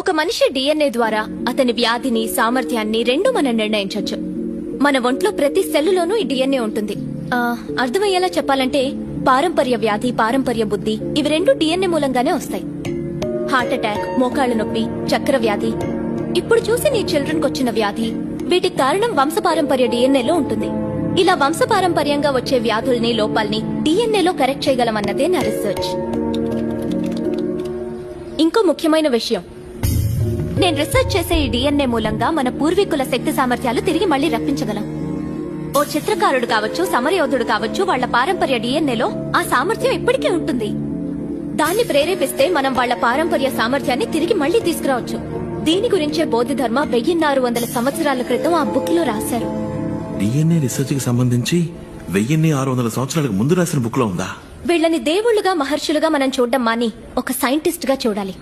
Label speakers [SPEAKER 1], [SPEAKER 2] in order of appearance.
[SPEAKER 1] ఒక మనిషి డిఎన్ఏ ద్వారా అతని వ్యాధిని సామర్థ్యాన్ని రెండు మనం నిర్ణయించవచ్చు. మన ఒంట్లో ప్రతి సెల్లులోనూ ఈ డిఎన్ఏ ఉంటుంది. అర్థమయ్యేలా చెప్పాలంటే పారంపర్య వ్యాధి, పారంపర్య బుద్ధి ఇవి రెండు డిఎన్ఏ మూలంగానే వస్తాయి. హార్ట్ అటాక్, మోకాళ్ల నొప్పి, చక్కెర వ్యాధి, ఇప్పుడు చూసి నీ చిల్డ్రన్ కొచ్చిన వ్యాధి, వీటికి కారణం వంశపారంపర్య డిఎన్ఏలో ఉంటుంది. ఇలా వంశపారంపర్యంగా వచ్చే వ్యాధుల్ని, లోపాల్ని డిఎన్ఏలో కరెక్ట్ చేయగలమన్నదే నా రీసెర్చ్. ఇంకో ముఖ్యమైన విషయం, నేను రీసెర్చ్ చేసే ఈ డిఎన్ఏ మూలంగా మన పూర్వీకుల శక్తి సామర్థ్యాలు తిరిగి మళ్లీ రప్పించగలం. ఓ చిత్రకారుడు కావచ్చు, సమరయోధుడు కావచ్చు, వాళ్ల పారంపర్య డిఎన్ఏలో ఆ సామర్థ్యం ఇప్పటికే ఉంటుంది. దాన్ని ప్రేరేపిస్తే మనం వాళ్ల పారంపర్య సామర్థ్యాన్ని తిరిగి మళ్లీ తీసుకురావచ్చు. దీని గురించే బోధిధర్మ 1600 సంవత్సరాల క్రితం ఆ బుక్ లో రాశారు.
[SPEAKER 2] డిఎన్ఏ రీసెర్చ్ కి సంబంధించి 1600 సంవత్సరాలకు ముందు రాసిన బుక్ లో ఉందా?
[SPEAKER 1] వీళ్ళని దేవుళ్లుగా, మహర్షులుగా మనం చూడడం మాని ఒక సైంటిస్ట్ గా చూడాలి.